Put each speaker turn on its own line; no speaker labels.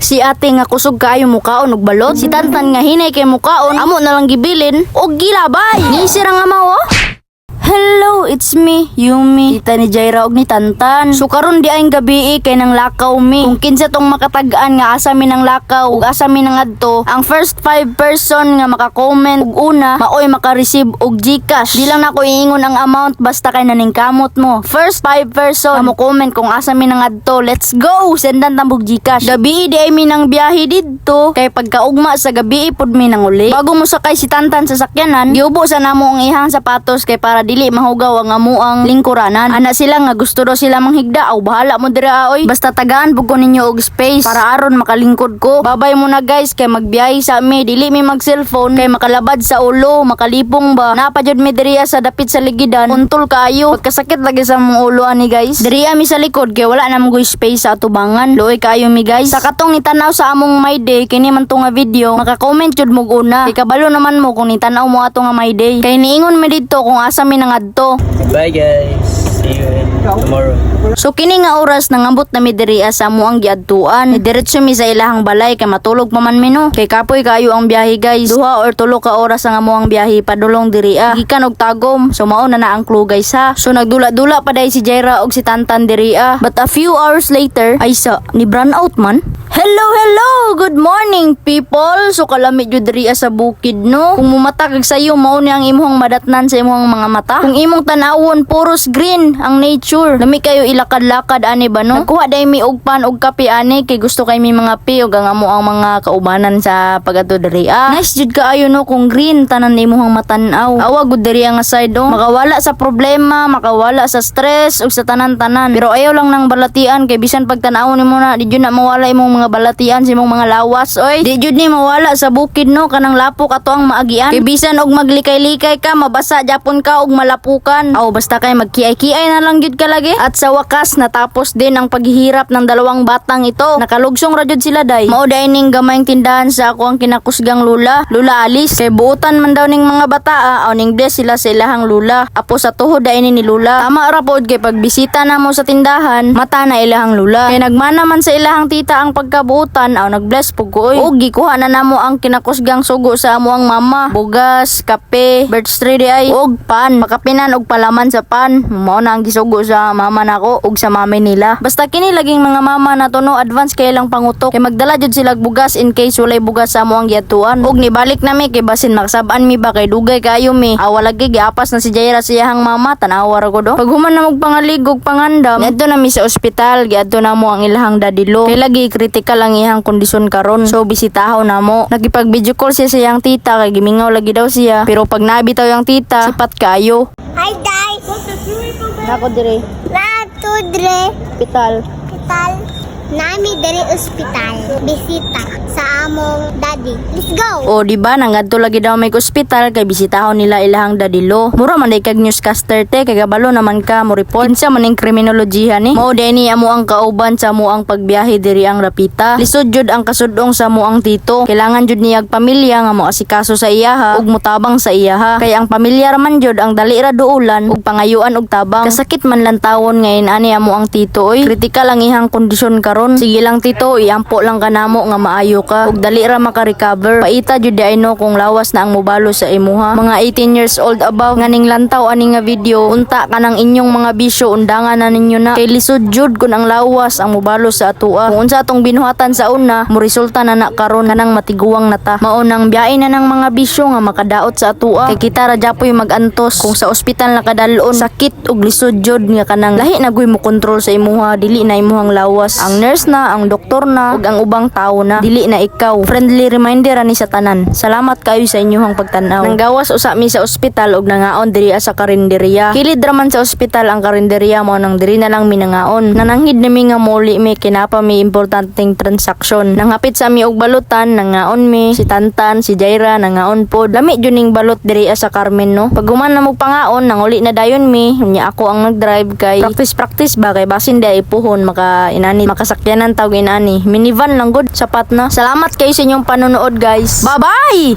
Si ate nga kusog kaayo mukaon og balot. Si Tantan nga hinay kay mukaon, amo na lang gibilin og gilabay. Ni sira nga mao. Hello, it's me, Yumi. Kita ni Jaira og ni Tantan. So karon di ayong gabi kay nang lakaw mi. Kung kinsa tong makatag-an nga asa mi nang lakaw ug asa mi nang adto, ang first 5 person nga maka-comment ug una, maoy maka-receive og GCash. Di lang nako iingon ang amount basta kay naning kamot mo. First 5 person nga mo comment kung asa mi nang adto. Let's go. Sendan tambog GCash. Gabi di ay mi nang biyahe didto kay pagkaugma sa gabi pud mi nang uli. Bago mo sakay si Tantan sa sakyanan, giubo sa namo ang ihang sapatos kay para dili mahugaw ang amuang lingkuranan. Ana sila nga gusto daw sila manghigda. Aw bahala mo dira oy. Basta tagaan pug ko ninyo og space para aron makalingkod ko. Babay mo na guys kay magbiyahe sa mi. Dili mi mag cellphone kay makalabad sa ulo, makalipong ba. Napajud mi diriya sa dapit sa ligidan. Untol kaayo. Pagkasakit lagi sa mong ulo ani guys. Diriya mi sa likod kay wala na mo space sa atubangan. Luoy kaayo mi guys. Sa katong nitanaw sa among my day kini man to nga video, maka-comment jud mo una. Kay kabalo naman mo kung nitanaw mo ato nga my day. Kay niingon mi didto kung asa mi nang adto.
Bye guys. See you tomorrow.
So kini nga oras nangambot na mi diri sa amo ang giadtuan. Diretso mi sa ilahang balay kay matulog pa man mi no. Kay kapoy kaayo ang biyahe guys. 2 or 3 ka oras ang amo ang biyahe padulong diri gikan og tagom. So mao na ang clue guys ha. So nagdula-dula pa dai si Jaira og si Tantan diri But a few hours later ay sa ni brand out man. Hello, good morning people. So kalami jud diri sa bukid no. Kung mumatag sayo mao ni ang imong madatnan sa imong mga mata. Kung imong tanawon puros green ang nature. Lami kayo ilakad-lakad ani ba no. Nagkuha dai mi og pan og kape ani kay gusto kay mi mga pi og ang amo ang mga kaubanan sa pag-adto diri Nice jud kaayo no kung green tanan imong matan-aw. Awa gud diri nga side oh. Makawala sa problema, makawala sa stress ug sa tanan-tanan. Pero ayaw lang nang balatian kay bisan pagtan-aw nimo na di jud na mawala imong mga balatian sa imong mga lawas oy. Di jud ni mawala sa bukid no kanang lapok ato ang maagian. Kay bisan og maglikay-likay ka mabasa japon ka og malapukan. Aw basta kay magkiay-kiay na lang jud ka lagi. At sa wakas natapos din ang paghihirap ng dalawang batang ito. Nakalugsong ra jud sila day. Mao day ning gamayng tindahan sa ako ang kinakusgang lula. Lula Alice kay buutan man daw ning mga bata aw ning bless sila sa ilahang lula. Apo sa tuhod day ni lula. Tama ra pod kay pagbisita namo sa tindahan mata na ilahang lula. Kay nagmana man sa ilahang tita ang pagkabuutan aw nagbless pug ko og gikuha na namo ang kinakusgang sugo sa amo ang mama. Bugas, kape, birthday day og pan. Makapinan og palaman sa pan. Mao na ang gisugo sa mama nako ug sa mami nila. Basta kini laging mga mama na to no advance kay lang pangutok. Kay magdala jud sila bugas in case walay bugas sa amo ang giatuan. Ug nibalik nami kay basin makasab-an mi ba kay dugay kayo mi. Awa lagi giapas na si Jaira sa iyang mama tanawa ra ko do. Pag human na mag pangaligog pangandam, adto na mi sa ospital, giadto na mo ang ilahang dadilo. Kay lagi critical ang iyang kondisyon karon. So bisitaho na mo. Nagipag video call siya sa iyang tita kay gimingaw lagi daw siya. Pero pag nabitaw yung tita, sipat kaayo.
Hi guys!
Nako dire,
Nato dre
ospital.
hospital. Nami dere ospital. Bisita sa among daddy. Let's go!
O di ba nangadto lagi daw may ospital kay bisitahon nila ilahang dadilo. Mura man day kag newscaster te kay gabalo naman ka mo report. Kinsa man ning kriminolohiya ni. Mao day ni amo ang kauban sa amo ang pagbiyahe diri ang Rapita. Lisod jud ang kasudong sa amo ang tito. Kailangan jud niyag pamilya nga mo asikaso sa iyaha ug mutabang sa iyaha. Kay ang pamilya ra man jud ang dali ra duulan ug pangayuan og tabang. Kasakit man lang tawon ngayon ani amo ang tito oy. Kritikal ang ihang kondisyon karon. Sige lang tito, iampo lang kanamo nga maayo ka ug dali ra maka-recover. Paita jud di no kung lawas na ang mobalo sa imuha. Mga 18 years old above nganing lantaw ani nga video, unta kanang inyong mga bisyo undangan na ninyo na. Kay lisod jud kun ang lawas ang mobalo sa atua. Kung unsa atong binuhatan sa una, mo resulta na karon kanang matiguang nata. Mao nang biyahe na ng mga bisyo nga makadaot sa atua. Kay kita ra japoy magantos kung sa ospital nakadalon sakit ug lisod jud nga kanang lahi na gyud mo kontrol sa imuha, dili na imuhang lawas. Ang nurse na, ang doktor na, ug ang ubang tao na, dili na ikaw. Friendly reminder ani sa tanan. Salamat kayo sa inyong pagtanaw. Nanggawas usa mi sa ospital ug nangaon diri sa karinderya. Kilid ra man sa ospital ang karinderya mo nang diri na lang mi nangaon. Nananghid nami nga muli mi kinapa mi importanteng transaksyon. Nangapit sa mi og balutan, nangaon mi si Tantan, si Jaira nangaon pod. Lami jud ning balot diri sa Carmen no. Pag human na mo pangaon, nanguli na dayon mi. Unya ako ang nagdrive kay practice ba kay basin day ipuhon maka inani makasakyanan tawag inani. Minivan lang gud sapat na. Salamat kayo sa inyong panonood guys. Bye bye.